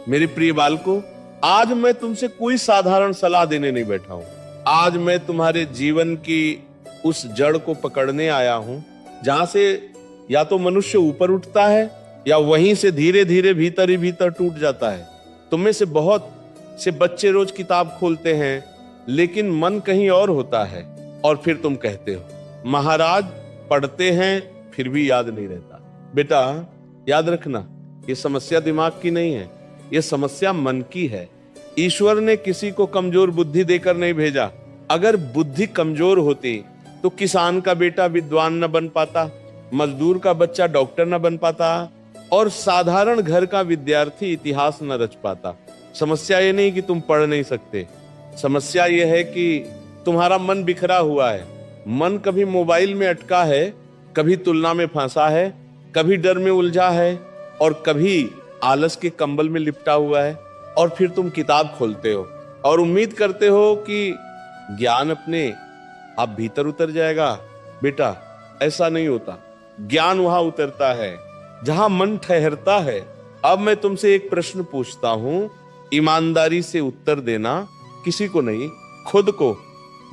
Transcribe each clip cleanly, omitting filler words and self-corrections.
मेरे प्रिय बालकों, आज मैं तुमसे कोई साधारण सलाह देने नहीं बैठा हूं। आज मैं तुम्हारे जीवन की उस जड़ को पकड़ने आया हूं जहां से या तो मनुष्य ऊपर उठता है या वहीं से धीरे धीरे भीतर ही भीतर टूट जाता है। तुम में से बहुत से बच्चे रोज किताब खोलते हैं, लेकिन मन कहीं और होता है, और फिर तुम कहते हो महाराज पढ़ते हैं फिर भी याद नहीं रहता। बेटा याद रखना, ये समस्या दिमाग की नहीं है, ये समस्या मन की है। ईश्वर ने किसी को कमजोर बुद्धि देकर नहीं भेजा। अगर बुद्धि कमजोर होती तो किसान का बेटा विद्वान न बन पाता, मजदूर का बच्चा डॉक्टर न बन पाता, और साधारण घर का विद्यार्थी इतिहास न रच पाता। समस्या ये नहीं कि तुम पढ़ नहीं सकते, समस्या ये है कि तुम्हारा मन बिखरा हुआ है। मन कभी मोबाइल में अटका है, कभी तुलना में फंसा है, कभी डर में उलझा है, और कभी आलस के कंबल में लिपटा हुआ है। और फिर तुम किताब खोलते हो और उम्मीद करते हो कि ज्ञान अपने आप भीतर उतर जाएगा। बेटा ऐसा नहीं होता। ज्ञान वहां उतरता है जहां मन ठहरता है। अब मैं तुमसे एक प्रश्न पूछता हूं, ईमानदारी से उत्तर देना, किसी को नहीं, खुद को।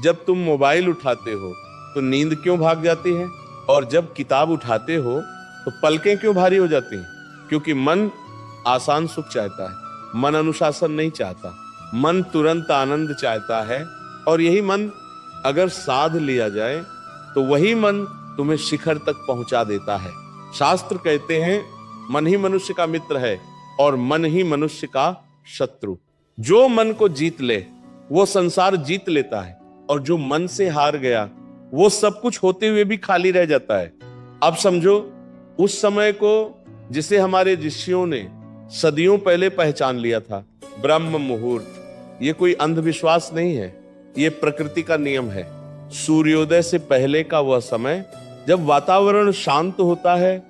जब तुम मोबाइल उठाते हो तो नींद क्यों भाग जाती है, और जब किताब उठाते हो तो पलकें क्यों भारी हो जाती हैं? क्योंकि मन आसान सुख चाहता है, मन अनुशासन नहीं चाहता, मन तुरंत आनंद चाहता है। और यही मन अगर साध लिया जाए तो वही मन तुम्हें शिखर तक पहुंचा देता है। शास्त्र कहते हैं मन ही मनुष्य का मित्र है और मन ही मनुष्य का शत्रु। जो मन को जीत ले वो संसार जीत लेता है, और जो मन से हार गया वो सब कुछ होते हुए भी खाली रह जाता है। अब समझो उस समय को जिसे हमारे ऋषियों ने सदियों पहले पहचान लिया था, ब्रह्म मुहूर्त। ये कोई अंधविश्वास नहीं है, ये प्रकृति का नियम है। सूर्योदय से पहले का वह समय जब वातावरण शांत होता है,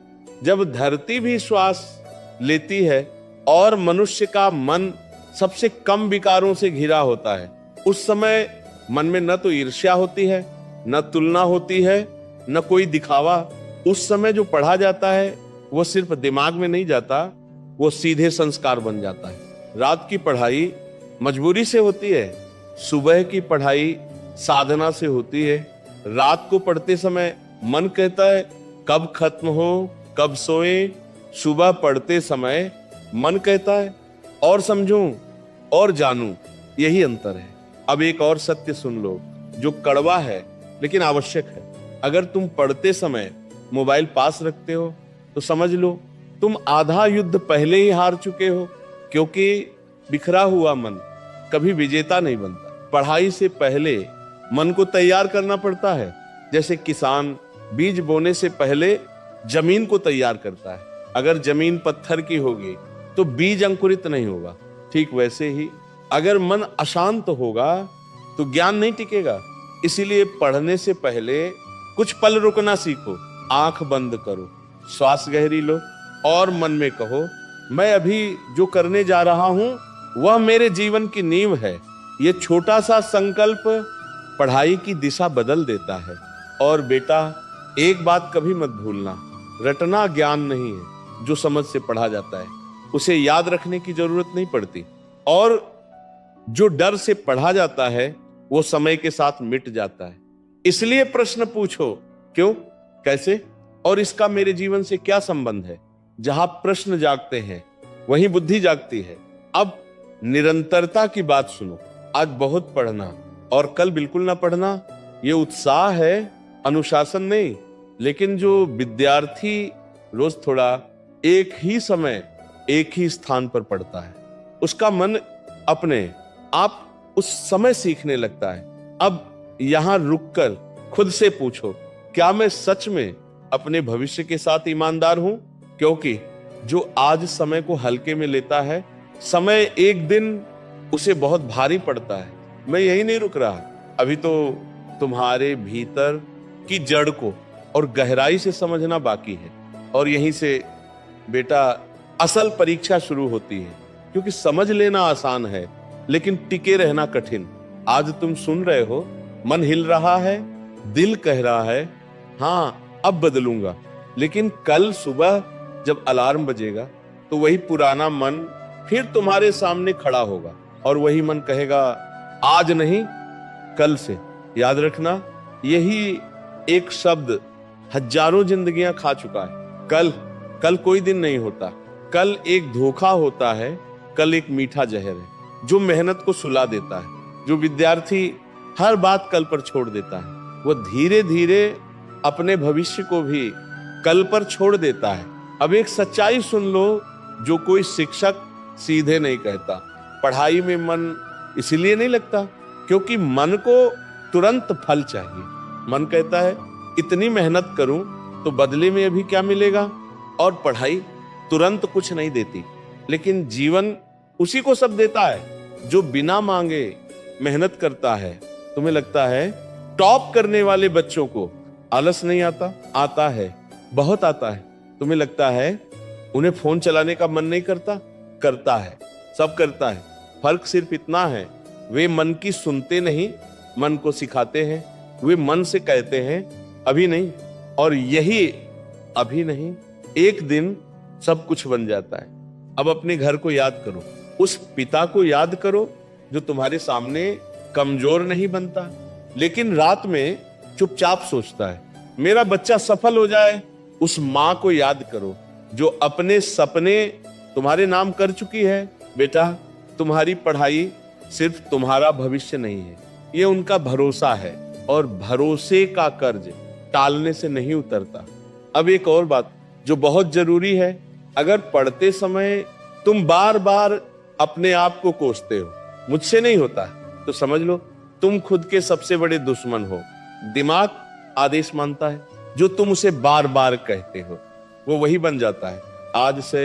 जब धरती भी श्वास लेती है और मनुष्य का मन सबसे कम विकारों से घिरा होता है। उस समय मन में न तो ईर्ष्या होती है, न तुलना होती है, न कोई दिखावा। उस समय जो पढ़ा जाता है वो सिर्फ दिमाग में नहीं जाता, वो सीधे संस्कार बन जाता है। रात की पढ़ाई मजबूरी से होती है, सुबह की पढ़ाई साधना से होती है। रात को पढ़ते समय मन कहता है कब खत्म हो, कब सोए। सुबह पढ़ते समय मन कहता है और समझूं और जानूं। यही अंतर है। अब एक और सत्य सुन लो जो कड़वा है लेकिन आवश्यक है। अगर तुम पढ़ते समय मोबाइल पास रखते हो तो समझ लो तुम आधा युद्ध पहले ही हार चुके हो, क्योंकि बिखरा हुआ मन कभी विजेता नहीं बनता। पढ़ाई से पहले मन को तैयार करना पड़ता है, जैसे किसान बीज बोने से पहले जमीन को तैयार करता है। अगर जमीन पत्थर की होगी तो बीज अंकुरित नहीं होगा। ठीक वैसे ही अगर मन अशांत होगा तो ज्ञान नहीं टिकेगा। इसीलिए पढ़ने से पहले कुछ पल रुकना सीखो। आंख बंद करो, श्वास गहरी लो और मन में कहो मैं अभी जो करने जा रहा हूं वह मेरे जीवन की नींव है। यह छोटा सा संकल्प पढ़ाई की दिशा बदल देता है। और बेटा एक बात कभी मत भूलना, रटना ज्ञान नहीं है। जो समझ से पढ़ा जाता है उसे याद रखने की जरूरत नहीं पड़ती, और जो डर से पढ़ा जाता है वो समय के साथ मिट जाता है। इसलिए प्रश्न पूछो क्यों, कैसे और इसका मेरे जीवन से क्या संबंध है। जहां प्रश्न जागते हैं वहीं बुद्धि जागती है। अब निरंतरता की बात सुनो। आज बहुत पढ़ना और कल बिल्कुल ना पढ़ना, ये उत्साह है, अनुशासन नहीं। लेकिन जो विद्यार्थी रोज थोड़ा एक ही समय एक ही स्थान पर पढ़ता है उसका मन अपने आप उस समय सीखने लगता है। अब यहां रुककर खुद से पूछो क्या मैं सच में अपने भविष्य के साथ ईमानदार हूं? क्योंकि जो आज समय को हल्के में लेता है, समय एक दिन उसे बहुत भारी पड़ता है। मैं यही नहीं रुक रहा, अभी तो तुम्हारे भीतर की जड़ को और गहराई से समझना बाकी है। और यहीं से बेटा असल परीक्षा शुरू होती है, क्योंकि समझ लेना आसान है लेकिन टिके रहना कठिन। आज तुम सुन रहे हो, मन हिल रहा है, दिल कह रहा है हाँ अब बदलूंगा। लेकिन कल सुबह जब अलार्म बजेगा तो वही पुराना मन फिर तुम्हारे सामने खड़ा होगा और वही मन कहेगा आज नहीं कल से। याद रखना, यही एक शब्द हजारों जिंदगियां खा चुका है। कल कोई दिन नहीं होता, कल एक धोखा होता है, कल एक मीठा जहर है जो मेहनत को सुला देता है। जो विद्यार्थी हर बात कल पर छोड़ देता है वो धीरे धीरे अपने भविष्य को भी कल पर छोड़ देता है। अब एक सच्चाई सुन लो जो कोई शिक्षक सीधे नहीं कहता। पढ़ाई में मन इसलिए नहीं लगता क्योंकि मन को तुरंत फल चाहिए। मन कहता है इतनी मेहनत करूं तो बदले में अभी क्या मिलेगा, और पढ़ाई तुरंत कुछ नहीं देती। लेकिन जीवन उसी को सब देता है जो बिना मांगे मेहनत करता है। तुम्हें लगता है टॉप करने वाले बच्चों को आलस नहीं आता? आता है, बहुत आता है। तुम्हें लगता है उन्हें फोन चलाने का मन नहीं करता? करता है, सब करता है। फर्क सिर्फ इतना है, वे मन की सुनते नहीं, मन को सिखाते हैं। वे मन से कहते हैं अभी नहीं, और यही अभी नहीं एक दिन सब कुछ बन जाता है। अब अपने घर को याद करो, उस पिता को याद करो जो तुम्हारे सामने कमजोर नहीं बनता लेकिन रात में चुपचाप सोचता है मेरा बच्चा सफल हो जाए। उस माँ को याद करो जो अपने सपने तुम्हारे नाम कर चुकी है। बेटा, तुम्हारी पढ़ाई सिर्फ तुम्हारा भविष्य नहीं है, ये उनका भरोसा है, और भरोसे का कर्ज टालने से नहीं उतरता। अब एक और बात जो बहुत जरूरी है, अगर पढ़ते समय तुम बार बार अपने आप को कोसते हो मुझसे नहीं होता, तो समझ लो तुम खुद के सबसे बड़े दुश्मन हो। दिमाग आदेश मानता है, जो तुम उसे बार बार कहते हो वो वही बन जाता है। आज से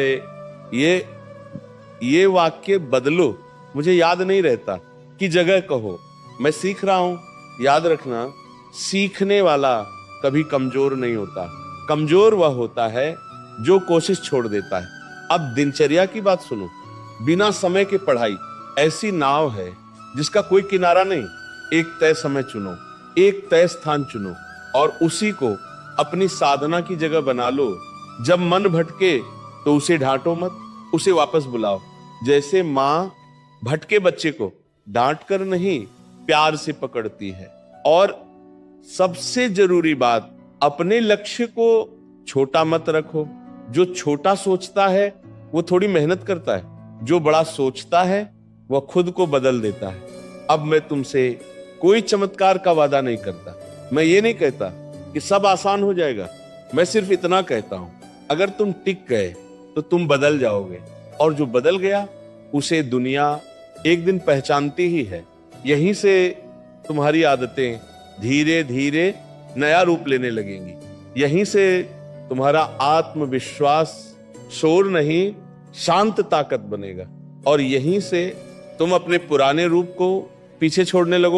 ये वाक्य बदलो, मुझे याद नहीं रहता कि जगह कहो मैं सीख रहा हूं। याद रखना, सीखने वाला कभी कमजोर नहीं होता, कमजोर वह होता है जो कोशिश छोड़ देता है। अब दिनचर्या की बात सुनो, बिना समय के पढ़ाई ऐसी नाव है जिसका कोई किनारा नहीं। एक तय समय चुनो, एक तय स्थान चुनो और उसी को अपनी साधना की जगह बना लो। जब मन भटके तो उसे डांटो मत, उसे वापस बुलाओ। जैसे माँ भटके बच्चे को डांट कर नहीं प्यार से पकड़ती है। और सबसे जरूरी बात, अपने लक्ष्य को छोटा मत रखो। जो छोटा सोचता है वो थोड़ी मेहनत करता है, जो बड़ा सोचता है वह खुद को बदल देता है। अब मैं तुमसे कोई चमत्कार का वादा नहीं करता, मैं ये नहीं कहता कि सब आसान हो जाएगा। मैं सिर्फ इतना कहता हूं, अगर तुम टिक गए तो तुम बदल जाओगे, और जो बदल गया उसे दुनिया एक दिन पहचानती ही है। यहीं से तुम्हारी आदतें धीरे धीरे नया रूप लेने लगेंगी। यहीं से तुम्हारा आत्मविश्वास शोर नहीं शांत ताकत बनेगा, और यहीं से तुम अपने पुराने रूप को पीछे छोड़ने लगो।